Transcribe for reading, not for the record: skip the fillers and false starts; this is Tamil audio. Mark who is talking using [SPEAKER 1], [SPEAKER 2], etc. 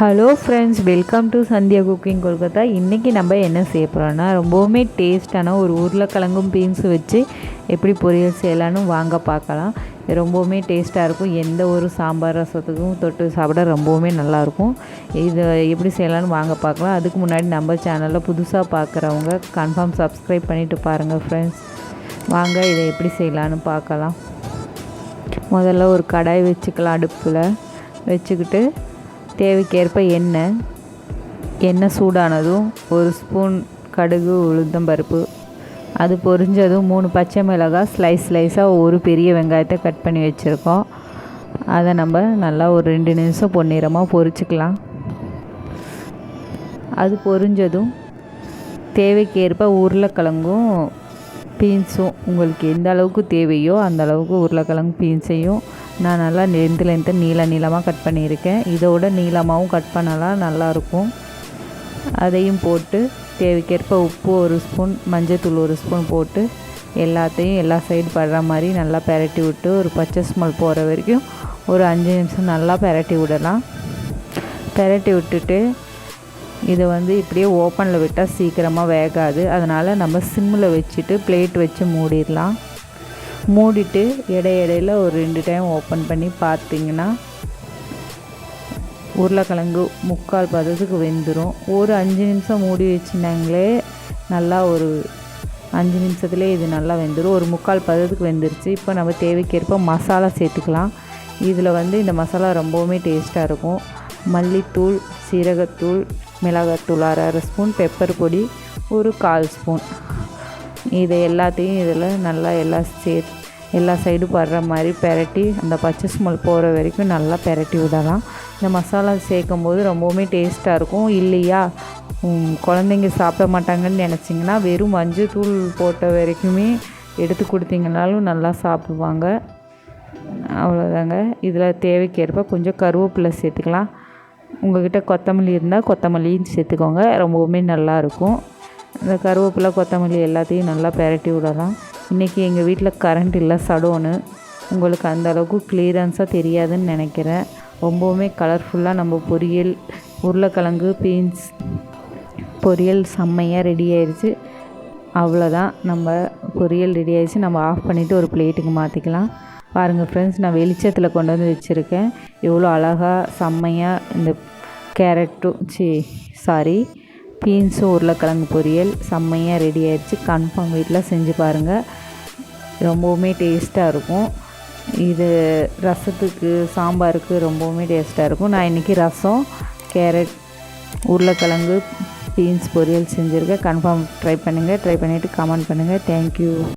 [SPEAKER 1] Hello friends, welcome to Sandhya cooking Kolkata. இன்றைக்கி நம்ம என்ன செய்ய போகிறோன்னா, ரொம்பவுமே டேஸ்ட்டான ஒரு உருளைக்கிழங்கும் பீன்ஸு வச்சு எப்படி பொரியல் செய்யலான்னு வாங்க பார்க்கலாம். ரொம்பவுமே டேஸ்ட்டாக இருக்கும். எந்த ஒரு சாம்பார் ரசத்துக்கும் தொட்டு சாப்பிட ரொம்பவுமே நல்லாயிருக்கும். இதை எப்படி செய்யலான்னு வாங்க பார்க்கலாம். அதுக்கு முன்னாடி நம்ம சேனலில் புதுசாக பார்க்குறவங்க கன்ஃபார்ம் சப்ஸ்கிரைப் பண்ணிவிட்டு பாருங்கள் ஃப்ரெண்ட்ஸ். வாங்க இதை எப்படி செய்யலான்னு பார்க்கலாம். முதல்ல ஒரு கடாய் வச்சுக்கலாம். அடுப்பில் வச்சுக்கிட்டு தேவைக்கேற்ப எண்ணெய் சூடானதும் ஒரு ஸ்பூன் கடுகு, உளுந்தம்பருப்பு, அது பொரிஞ்சதும் 3 பச்சை மிளகாய் ஸ்லைஸாக ஒரு பெரிய வெங்காயத்தை கட் பண்ணி வச்சுருக்கோம். அதை நம்ம நல்லா ஒரு 2 நிமிஷம் பொன்னிறமாக பொரிச்சுக்கலாம். அது பொரிஞ்சதும் தேவைக்கேற்ப உருளைக்கிழங்கும் பீன்ஸும் உங்களுக்கு எந்த அளவுக்கு தேவையோ அந்த அளவுக்கு உருளைக்கிழங்கு பீன்ஸையும் நான் நல்லா நீளமாக கட் பண்ணியிருக்கேன். இதோட நீளமாகவும் கட் பண்ணலாம், நல்லாயிருக்கும். அதையும் போட்டு தேவைக்கேற்ப உப்பு 1 ஸ்பூன், மஞ்சள்தூள் 1 ஸ்பூன் போட்டு எல்லாத்தையும் எல்லா சைடு படுற மாதிரி நல்லா பெரட்டி விட்டு ஒரு பச்சை ஸ்மெல் போகிற வரைக்கும் ஒரு 5 நிமிஷம் நல்லா பெரட்டி விடலாம். பெரட்டி விட்டுட்டு இதை இப்படியே ஓப்பனில் விட்டால் சீக்கிரமாக வேகாது. அதனால் நம்ம சிம்மில் வச்சுட்டு பிளேட் வச்சு மூடிடலாம். மூடிட்டு இடையில ஒரு 2 டைம் ஓப்பன் பண்ணி பார்த்திங்கன்னா உருளைக்கிழங்கு 3/4 பதத்துக்கு வெந்துடும். ஒரு 5 நிமிஷம் மூடி வச்சுனாங்களே நல்லா ஒரு 5 நிமிஷத்துலேயே இது நல்லா வெந்துடும். ஒரு 3/4 பதத்துக்கு வெந்துருச்சு. இப்போ நம்ம தேவைக்கேற்ப மசாலா சேர்த்துக்கலாம். இதில் இந்த மசாலா ரொம்பவுமே டேஸ்ட்டாக இருக்கும். மல்லித்தூள், சீரகத்தூள், மிளகாத்தூள் 1/2 ஸ்பூன், பெப்பர் பொடி ஒரு 1/4 ஸ்பூன். இதை எல்லாத்தையும் இதில் நல்லா எல்லா சைடும் படுற மாதிரி பெரட்டி அந்த பச்சை ஸ்மெல் போகிற வரைக்கும் நல்லா பெரட்டி விடலாம். இந்த மசாலா சேர்க்கும் போது ரொம்பவுமே டேஸ்ட்டாக இருக்கும். இல்லையா குழந்தைங்க சாப்பிட மாட்டாங்கன்னு நினச்சிங்கன்னா வெறும் மஞ்சள் தூள் போட்ட வரைக்குமே எடுத்து கொடுத்தீங்கனாலும் நல்லா சாப்பிடுவாங்க. அவ்வளோதாங்க. இதில் தேவைக்கேற்ப கொஞ்சம் கருவேப்பிலை சேர்த்துக்கலாம். உங்கள்கிட்ட கொத்தமல்லி இருந்தால் கொத்தமல்லியும் சேர்த்துக்கோங்க, ரொம்பவுமே நல்லாயிருக்கும். இந்த கருவேப்பிலை, கொத்தமல்லி எல்லாத்தையும் நல்லா பெரட்டி விடலாம். இன்றைக்கி எங்கள் வீட்டில் கரண்ட் இல்லை, சடோனு. உங்களுக்கு அந்த அளவுக்கு கிளியரன்ஸாக தெரியாதுன்னு நினைக்கிறேன். ரொம்பவுமே கலர்ஃபுல்லாக நம்ம பொரியல் உருளைக்கிழங்கு பீன்ஸ் பொரியல் செம்மையாக ரெடி ஆயிடுச்சு. அவ்வளோதான், நம்ம பொரியல் ரெடி ஆயிடுச்சு. நம்ம ஆஃப் பண்ணிவிட்டு ஒரு பிளேட்டுக்கு மாற்றிக்கலாம். பாருங்கள் ஃப்ரெண்ட்ஸ், நான் வெளிச்சத்தில் கொண்டு வந்து வச்சுருக்கேன். எவ்வளோ அழகாக செம்மையாக இந்த பீன்ஸும் உருளைக்கிழங்கு பொரியல் செம்மையாக ரெடி ஆயிடுச்சு. கன்ஃபார்ம் வீட்டில் செஞ்சு பாருங்கள், ரொம்பவுமே டேஸ்ட்டாக இருக்கும். இது ரசத்துக்கு, சாம்பாருக்கு ரொம்பவுமே டேஸ்ட்டாக இருக்கும். நான் இன்றைக்கி ரசம், கேரட், உருளைக்கிழங்கு பீன்ஸ் பொரியல் செஞ்சுருக்கேன். கன்ஃபார்ம் ட்ரை பண்ணிவிட்டு கமெண்ட் பண்ணுங்கள். தேங்க்யூ.